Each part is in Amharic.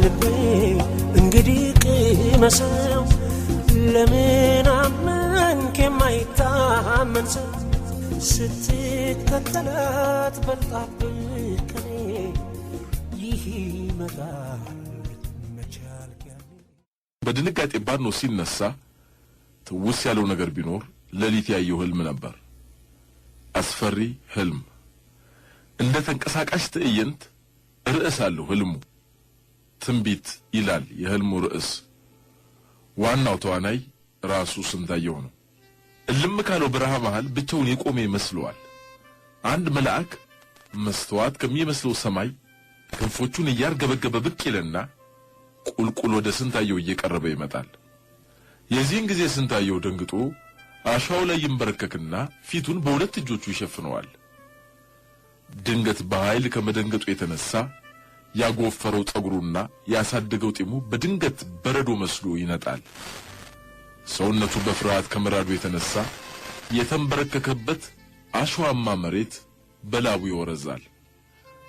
ልቤ እንግዲህ ቅመሰው ለምን አመንክ የማይታመን ሰው ስትከተላት በልጣብህ ከኔ ይህ ይመጣል መቻልክ ያኔ በድንጋጤ ባኖ ሲነሳ ትውስ ያለው ነገር ቢኖር ሌሊት ያየው ህልም ነበር። አስፈሪ ህልም እንደ ተንቀሳቃሽ ትዕይንት ርዕስ አለው ህልሙ። ትንቢት ይላል የህልሙ ርዕስ። ዋናው ተዋናይ ራሱ ስንታየው ነው። እልም ካለው በረሃ መሃል ብቻውን የቆመ ይመስለዋል። አንድ መልአክ መስተዋት ከሚመስለው ሰማይ ክንፎቹን እያርገበገበ ብቅ ይልና ቁልቁል ወደ ስንታየው እየቀረበ ይመጣል። የዚህን ጊዜ ስንታየው ደንግጦ አሻው ላይ ይንበረከክና ፊቱን በሁለት እጆቹ ይሸፍነዋል። ድንገት በኃይል ከመደንገጡ የተነሳ ያጎፈረው ጸጉሩና ያሳደገው ጢሙ በድንገት በረዶ መስሎ ይነጣል። ሰውነቱ በፍርሃት ከመራዱ የተነሳ የተንበረከከበት አሸዋማ መሬት በላቡ ይወረዛል።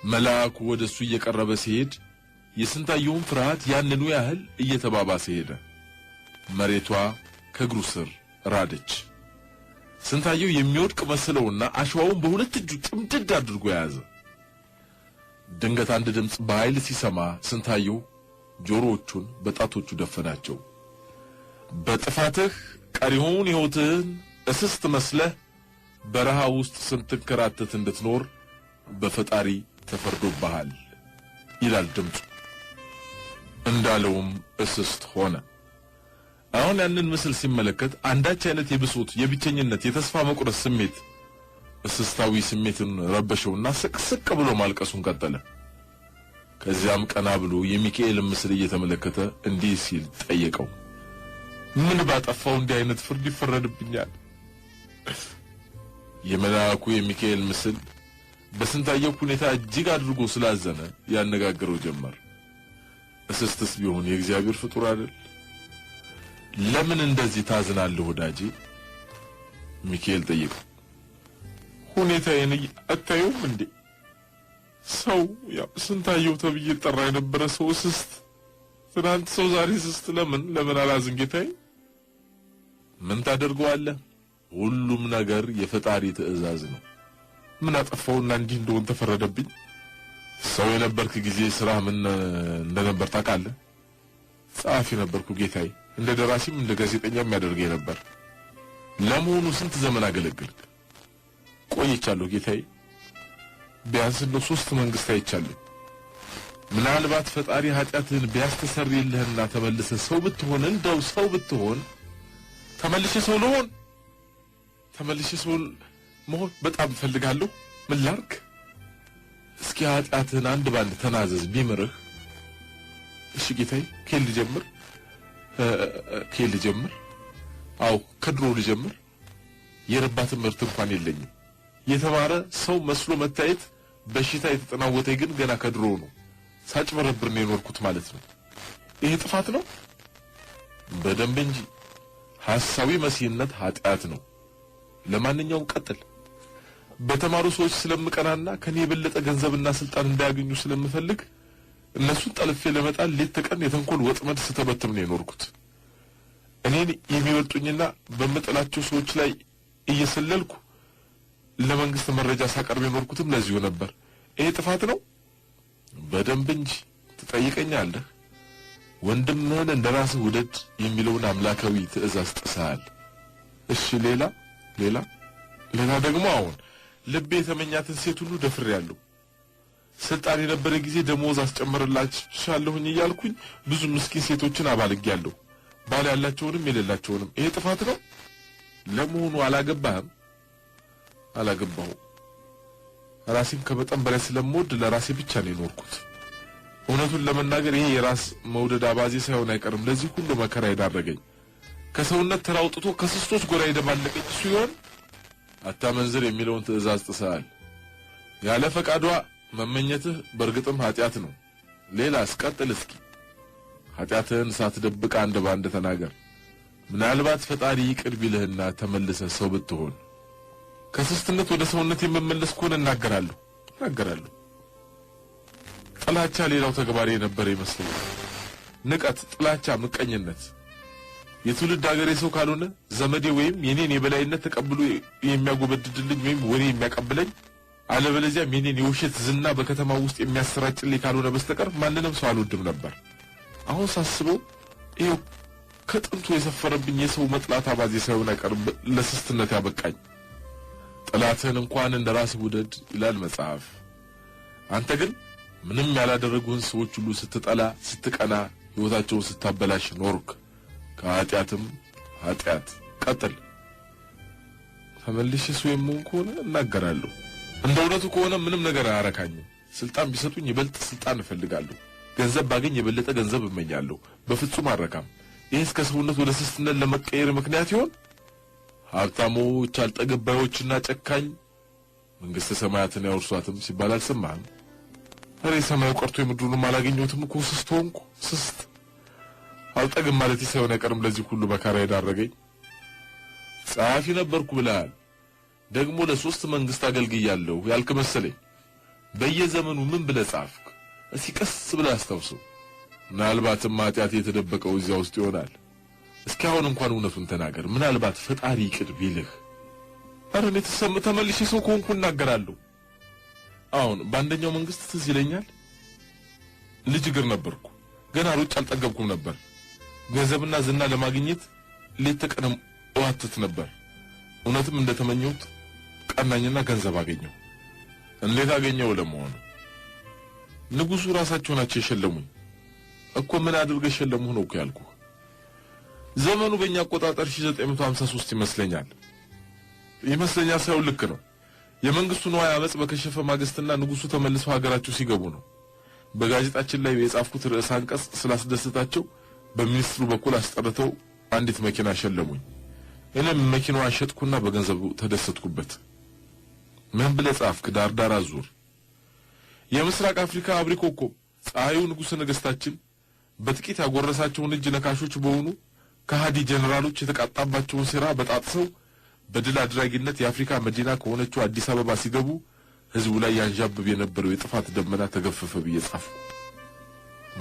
መልአኩ ወደሱ እየቀረበ ሲሄድ የስንታየውን ፍርሃት ያንኑ ያህል እየተባባሰ ሄደ። መሬቷ ከእግሩ ስር ራደች። ስንታየው የሚወድቅ መስለውና አሸዋውን በሁለት እጁ ጭምድድ አድርጎ ያዘ። ድንገት አንድ ድምጽ በኃይል ሲሰማ ስንታየው ጆሮዎቹን በጣቶቹ ደፈናቸው። በጥፋትህ ቀሪውን ሕይወትህን እስስት መስለህ በረሃ ውስጥ ስትንከራተት እንድትኖር በፈጣሪ ተፈርዶብሃል ይላል ድምጹ። እንዳለውም እስስት ሆነ። አሁን ያንን ምስል ሲመለከት አንዳች አይነት የብሶት፣ የብቸኝነት፣ የተስፋ መቁረጥ ስሜት እስስታዊ ስሜትን ረበሸውና ስቅስቅ ብሎ ማልቀሱን ቀጠለ። ከዚያም ቀና ብሎ የሚካኤልን ምስል እየተመለከተ እንዲህ ሲል ጠየቀው። ምን ባጠፋው እንዲህ አይነት ፍርድ ይፈረድብኛል? የመልአኩ የሚካኤል ምስል በስንታየው ሁኔታ እጅግ አድርጎ ስላዘነ ያነጋግረው ጀመር። እስስትስ ቢሆን የእግዚአብሔር ፍጡር አይደል? ለምን እንደዚህ ታዝናለህ ወዳጄ? ሚካኤል ጠየቀው። ሁኔታዬን አታየውም እንዴ? ሰው ያው ስንታየው ተብዬ ጠራ የነበረ ሰው እስስት፣ ትናንት ሰው ዛሬ እስስት። ለምን አላዝን ጌታዬ? ምን ታደርገዋለህ? ሁሉም ነገር የፈጣሪ ትእዛዝ ነው። ምን አጠፋውና እንዲህ እንደሆነ ተፈረደብኝ? ሰው የነበርክ ጊዜ ስራ ምን እንደነበር ታውቃለህ? ጸሐፊ ነበርኩ ጌታዬ። እንደ ደራሲም እንደ ጋዜጠኛም ያደርገኝ ነበር። ለመሆኑ ስንት ዘመን አገለግልክ? ቆይቻለሁ ጌታዬ። ቢያንስ እንደ 3 መንግስት አይቻለሁ። ምናልባት ፈጣሪ ኃጢአትህን ቢያስተሰርይልህና ተመልሰህ ሰው ብትሆን፣ እንደው ሰው ብትሆን ተመልሼ ሰው መሆን በጣም ፈልጋለሁ። ምን ላድርግ? እስኪ ኃጢአትህን አንድ ባንድ ተናዘዝ ቢምርህ። እሺ ጌታዬ፣ ከየት ልጀምር? አው ከድሮ ልጀምር። የረባ ትምህርት እንኳን የለኝም። የተማረ ሰው መስሎ መታየት በሽታ የተጠናወተኝ ግን ገና ከድሮ ነው። ሳጭበረብር ነው የኖርኩት ማለት ነው። ይሄ ጥፋት ነው? በደንብ እንጂ። ሐሳዊ መሲህነት ኃጢአት ነው። ለማንኛውም ቀጥል። በተማሩ ሰዎች ስለምቀናና ከኔ የበለጠ ገንዘብና ስልጣን እንዳያገኙ ስለምፈልግ እነሱን ጠልፌ ለመጣል ሌት ተቀን የተንኮል ወጥመድ ስተበትም ነው የኖርኩት። እኔን የሚበልጡኝና በመጠላቸው ሰዎች ላይ እየሰለልኩ ለመንግስት መረጃ ሳቀርብ የኖርኩትም ለዚሁ ነበር። ይሄ ጥፋት ነው? በደንብ እንጂ። ትጠይቀኛለህ? ወንድምህን እንደራስህ ውደድ የሚለውን አምላካዊ ትእዛዝ ጥሰሃል። እሺ ሌላ ደግሞ አሁን ልቤ የተመኛትን ሴት ሁሉ ደፍሬያለሁ። ስልጣን የነበረ ጊዜ ደሞዝ አስጨምርላችኋለሁኝ እያልኩኝ ብዙ ምስኪን ሴቶችን አባልጌያለሁ፣ ባል ያላቸውንም የሌላቸውንም። ይሄ ጥፋት ነው? ለመሆኑ አላገባህም? አላገባሁም። ራሴን ከመጠን በላይ ስለምወድ ለራሴ ብቻ ነው የኖርኩት። እውነቱን ለመናገር ይሄ የራስ መውደድ አባዜ ሳይሆን አይቀርም ለዚህ ሁሉ መከራ የዳረገኝ። ከሰውነት ተራውጥቶ ከስስቶች ጎራ የደባለቀኝ እሱ ይሆን? አታመንዝር የሚለውን ትእዛዝ ጥሰሃል። ያለ ፈቃዷ መመኘትህ በእርግጥም ኃጢአት ነው። ሌላስ? ቀጥል እስኪ። ኃጢአትህን ሳትደብቅ አንድ ባንድ ተናገር። ምናልባት ፈጣሪ ይቅር ቢልህና ተመልሰህ ሰው ብትሆን። ከስስትነት ወደ ሰውነት የመመለስ ከሆነ እናገራለሁ። ጥላቻ ሌላው ተግባሬ ነበር ይመስለኛል። ንቀት፣ ጥላቻ፣ ምቀኝነት የትውልድ ሀገሬ ሰው ካልሆነ ዘመዴ ወይም የኔን የበላይነት ተቀብሎ የሚያጎበድድልኝ ወይም ወሬ የሚያቀብለኝ አለበለዚያም የኔን የውሸት ዝና በከተማው ውስጥ የሚያሰራጭልኝ ካልሆነ በስተቀር ማንንም ሰው አልወድም ነበር። አሁን ሳስበው ይኸው ከጥንቱ የሰፈረብኝ የሰው መጥላት አባዜ ሳይሆን አይቀርም ለስስትነት ያበቃኝ። ጠላትህን እንኳን እንደራስ ውደድ ይላል መጽሐፍ። አንተ ግን ምንም ያላደረጉህን ሰዎች ሁሉ ስትጠላ፣ ስትቀና፣ ሕይወታቸውን ስታበላሽ ኖርክ። ከኃጢአትም ኃጢአት ቀጥል። ተመልሼ ሰው የምሆን ከሆነ እናገራለሁ። እንደ እውነቱ ከሆነ ምንም ነገር አያረካኝም። ስልጣን ቢሰጡኝ ይበልጥ ስልጣን እፈልጋለሁ። ገንዘብ ባገኝ የበለጠ ገንዘብ እመኛለሁ። በፍጹም አረካም። ይህስ ከሰውነት ወደ ስስትነት ለመቀየር ምክንያት ይሆን? ሀብታሞች አልጠገባዮችና ጨካኝ መንግሥተ ሰማያትን ያወርሷትም ሲባል አልሰማህም? ኧረ የሰማዩ ቀርቶ የምድሩንም አላገኘሁትም እኮ ስስት ሆንኩ። ስስት አልጠግም ማለት ሳይሆን አይቀርም ለዚህ ሁሉ መከራ የዳረገኝ። ጸሐፊ ነበርኩ ብለሃል። ደግሞ ለ3 መንግስት አገልግያለሁ ያልክ መሰለኝ። በየዘመኑ ምን ብለህ ጻፍክ? እስኪ ቀስ ብለህ አስታውሰው። ምናልባትም ኃጢአት የተደበቀው እዚያ ውስጥ ይሆናል። እስኪ አሁን እንኳን እውነቱን ተናገር። ምናልባት ፈጣሪ ይቅር ቢልህ። ኧረ እኔ ተመልሼ ሰው ከሆንኩ እናገራለሁ። አሁን በአንደኛው መንግስት ትዝ ይለኛል ልጅ እግር ነበርኩ። ገና ሩጭ አልጠገብኩም ነበር። ገንዘብና ዝና ለማግኘት ሌት ተቀን እዋትት ነበር። እውነትም እንደተመኘሁት ቀናኝና ገንዘብ አገኘሁ። እንዴት አገኘው ለመሆኑ? ንጉሱ ራሳቸው ናቸው የሸለሙኝ እኮ። ምን አድርገው ሸለሙህ ነው እኮ ያልኩህ። ዘመኑ በእኛ አቆጣጠር 1953 ይመስለኛል ሳይሆን ልክ ነው። የመንግስቱ ንዋይ አመጽ በከሸፈ ማግስትና ንጉሱ ተመልሰው ሀገራቸው ሲገቡ ነው። በጋዜጣችን ላይ የጻፍኩት ርዕሰ አንቀጽ ስላስደሰታቸው በሚኒስትሩ በኩል አስጠርተው አንዲት መኪና ሸለሙኝ። እኔም መኪናዋን ሸጥኩና በገንዘቡ ተደሰትኩበት። ምን ብለህ ጻፍክ? ዳርዳር አዙር። የምስራቅ አፍሪካ አብሪ ኮከብ ፀሐዩ ንጉሠ ነገሥታችን በጥቂት ያጎረሳቸውን እጅ ነካሾች በሆኑ ከሃዲ ጀነራሎች የተቃጣባቸውን ሴራ በጣጥሰው በድል አድራጊነት የአፍሪካ መዲና ከሆነችው አዲስ አበባ ሲገቡ ህዝቡ ላይ ያንዣብብ የነበረው የጥፋት ደመና ተገፈፈ ብዬ ጻፍኩ።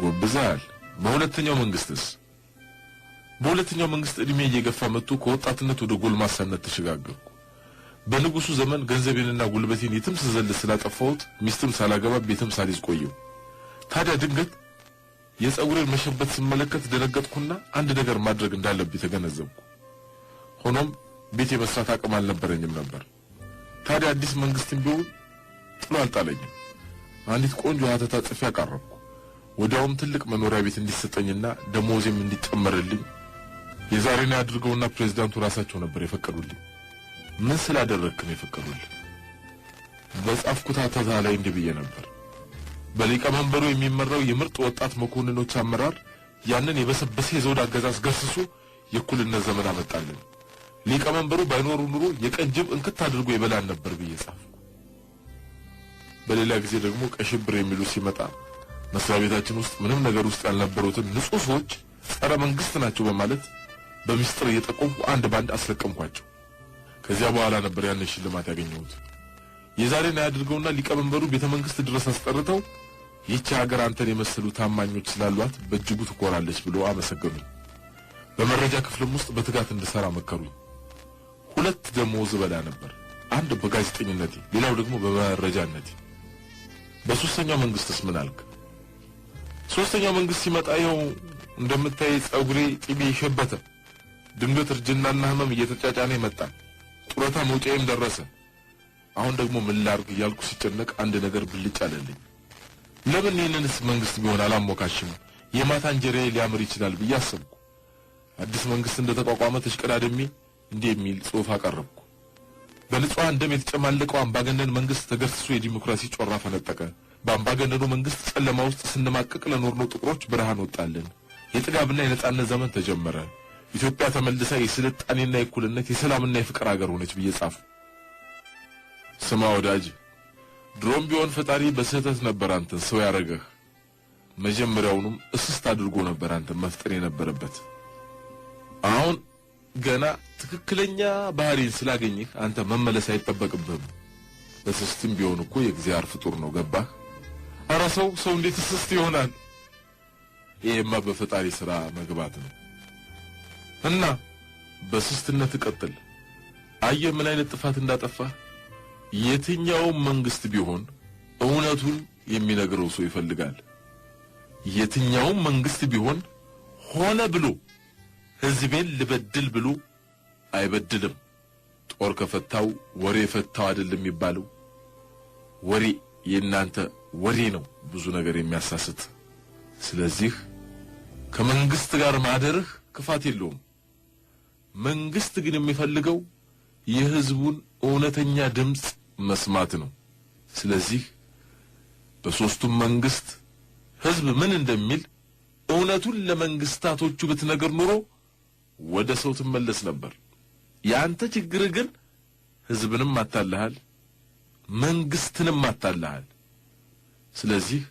ጎብዛል። በሁለተኛው መንግስት እድሜ እየገፋ መጥቶ ከወጣትነት ወደ ጎልማሳነት ተሸጋገርኩ። በንጉሱ ዘመን ገንዘቤንና ጉልበቴን የትም ስዘል ስላጠፋሁት ሚስትም ሳላገባ ቤትም ሳልይዝ ቆየሁ። ታዲያ ድንገት የፀጉሬን መሸበት ስመለከት ደነገጥኩና አንድ ነገር ማድረግ እንዳለብኝ ተገነዘብኩ። ሆኖም ቤት የመስራት አቅም አልነበረኝም ነበር። ታዲያ አዲስ መንግስትም ቢሆን ጥሎ አልጣለኝም። አንዲት ቆንጆ ሀተታ ጽፌ አቀረብኩ። ወዲያውም ትልቅ መኖሪያ ቤት እንዲሰጠኝና ደሞዜም እንዲጨመርልኝ የዛሬን ያድርገውና ፕሬዝዳንቱ ራሳቸው ነበር የፈቀዱልኝ። ምን ስላደረግክ ነው የፈቀዱልኝ? በጻፍኩት ሀተታ ላይ እንዲህ ብዬ ነበር። በሊቀመንበሩ የሚመራው የምርጥ ወጣት መኮንኖች አመራር ያንን የበሰበሰ የዘውድ አገዛዝ ገስሶ የእኩልነት ዘመን አመጣልን። ሊቀመንበሩ ባይኖሩ ኑሮ የቀን ጅብ እንክት አድርጎ ይበላን ነበር ብዬ ጻፍኩ። በሌላ ጊዜ ደግሞ ቀሽብር የሚሉ ሲመጣ መስሪያ ቤታችን ውስጥ ምንም ነገር ውስጥ ያልነበሩትን ንጹህ ሰዎች ጸረ መንግስት ናቸው በማለት በሚስጥር እየጠቆምኩ አንድ ባንድ አስለቀምኳቸው። ከዚያ በኋላ ነበር ያን ሽልማት ያገኘሁት። የዛሬን ያድርገውና ሊቀመንበሩ ቤተ መንግስት ድረስ አስጠርተው ይህች ሀገር አንተን የመሰሉ ታማኞች ስላሏት በእጅጉ ትኮራለች ብሎ አመሰገኑኝ። በመረጃ ክፍልም ውስጥ በትጋት እንድሰራ መከሩኝ። 2 ደሞዝ በላ ነበር። አንድ በጋዜጠኝነቴ፣ ሌላው ደግሞ በመረጃነቴ። በሶስተኛው መንግስትስ ምን አልክ? ሶስተኛው መንግስት ሲመጣ ይኸው እንደምታይ ጸጉሬ ጢቤ ሸበተ። ድንገት እርጅናና ህመም እየተጫጫነ መጣ። ጡረታ መውጫዬም ደረሰ። አሁን ደግሞ ምን ላድርግ እያልኩ ሲጨነቅ አንድ ነገር ብልጭ አለልኝ። ለምን ይህንንስ መንግስት ቢሆን አላሞካሽም? የማታ እንጀራዬ ሊያምር ይችላል ብዬ አሰብኩ። አዲስ መንግስት እንደተቋቋመ ተሽቀዳድሜ እንዲህ የሚል ጽሑፍ አቀረብኩ። በንጹሃን ደም የተጨማለቀው አምባገነን መንግስት ተገርስሶ የዲሞክራሲ ጮራ ፈነጠቀ። በአምባገነኑ መንግስት ጨለማ ውስጥ ስንማቀቅ ለኖርነው ጥቁሮች ብርሃን ወጣልን። የጥጋብና የነጻነት ዘመን ተጀመረ። ኢትዮጵያ ተመልሳ የስልጣኔና የእኩልነት የሰላምና የፍቅር ሀገር ሆነች ብዬ ጻፍኩ። ስማ ወዳጅ፣ ድሮም ቢሆን ፈጣሪ በስህተት ነበር አንተን ሰው ያረገህ። መጀመሪያውንም እስስት አድርጎ ነበር አንተን መፍጠር የነበረበት። አሁን ገና ትክክለኛ ባህሪን ስላገኘህ አንተ መመለስ አይጠበቅብህም። በስስትም ቢሆን እኮ የእግዚአብሔር ፍጡር ነው። ገባህ? ኧረ ሰው እንዴት እስስት ይሆናል? ይሄማ በፈጣሪ ሥራ መግባት ነው እና በስስትነት ቀጥል አየ ምን አይነት ጥፋት እንዳጠፋ የትኛው መንግስት ቢሆን እውነቱን የሚነግረው ሰው ይፈልጋል የትኛው መንግስት ቢሆን ሆነ ብሎ ህዝቤን ልበድል ብሎ አይበድልም ጦር ከፈታው ወሬ ፈታው አይደለም ይባለው ወሬ የናንተ ወሬ ነው ብዙ ነገር የሚያሳስት ስለዚህ ከመንግስት ጋር ማደርህ ክፋት የለውም መንግስት ግን የሚፈልገው የህዝቡን እውነተኛ ድምጽ መስማት ነው ስለዚህ በሶስቱም መንግስት ህዝብ ምን እንደሚል እውነቱን ለመንግስታቶቹ ብትነገር ኑሮ ወደ ሰው ተመለስ ነበር ያንተ ችግር ግን ህዝብንም አታለሃል መንግስትንም አታለሃል ስለዚህ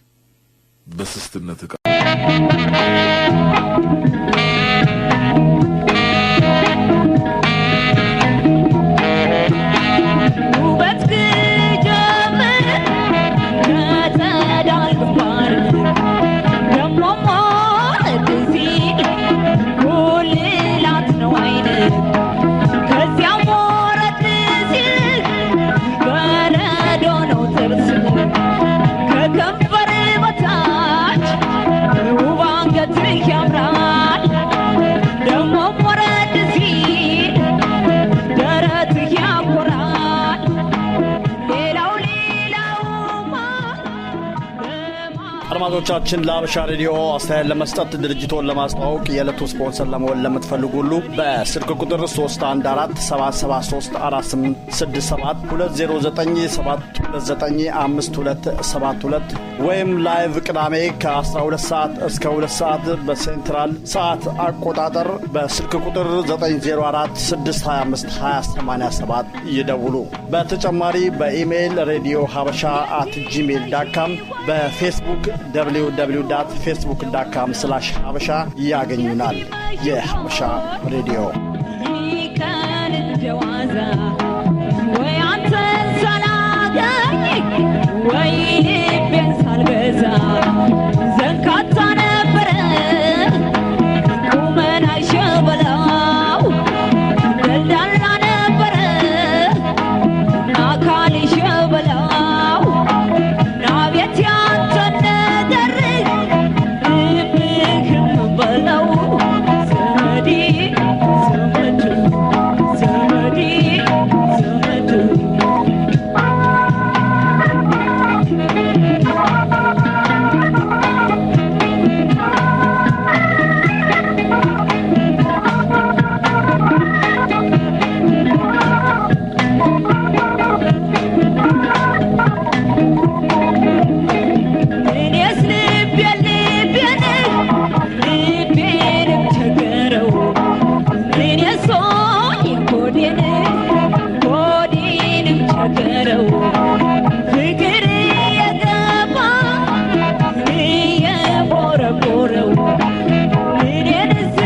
በስስትነት አድማጮቻችን ለሀበሻ ሬዲዮ አስተያየት ለመስጠት ድርጅቶን ለማስተዋወቅ የዕለቱ ስፖንሰር ለመሆን ለምትፈልጉ ሁሉ በስልክ ቁጥር 3147734867 20972952272 ወይም ላይቭ ቅዳሜ ከ12 ሰዓት እስከ 2 ሰዓት በሴንትራል ሰዓት አቆጣጠር በስልክ ቁጥር 9046252087 ይደውሉ በተጨማሪ በኢሜይል radiohabasha@gmail.com በፌስቡክ www.facebook.com/habasha ያገኙናል የhabasha ሬዲዮ ይካን ጀዋዛ ወይ አንተ ሰላገኝ ወይ ልቤን ሳልገዛ ዘንካታ ነበረ ቁመና ሸበላው ደልዳላ ነበረ አካል ሸበላው ናቤት ያንተነ ደርግ ልብህም በለው ዘመዴ ዘመድ ዘመዴ ዘመድ እኔስ ልቤን ልቤንም ቸገረው እኔስ ሆኜ ሆዴንም ቸገረው ፍቅር የገባ የቦረቦረው እኔንስ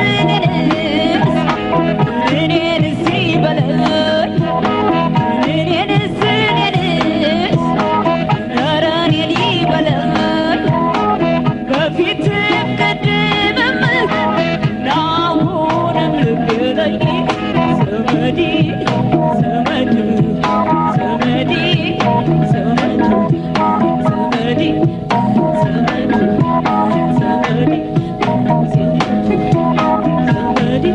ይበለኝ እኔንስ ኧረ እኔን ይበለኝ በፊትም ቀድምም ናሁንም ልበለኝ ዘመዴ ዘመድ ዘመዴ ዘመድ ዘመዴ ዘመድ ዘመዴ ዘመዴ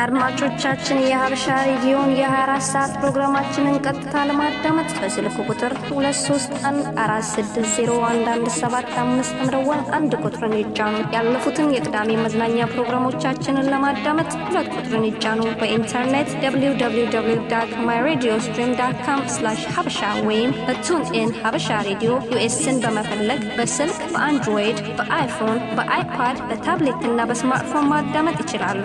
አድማጮቻችን የሀበሻ ሬዲዮን የ24 ሰዓት ፕሮግራማችንን ቀጥታ ለማዳመጥ በስልክ ቁጥር 2314601175 መደወል አንድ ቁጥርን ይጫኑ ያለፉትን የቅዳሜ መዝናኛ ፕሮግራሞቻችንን ለማዳመጥ ሁለት ቁጥርን ይጫኑ በኢንተርኔት www.myradiostream.com/habasha ወይም በቱንኢን ሀበሻ ሬዲዮ ዩኤስን በመፈለግ በስልክ በአንድሮይድ በአይፎን በአይፓድ በታብሌት እና በስማርትፎን ማዳመጥ ይችላሉ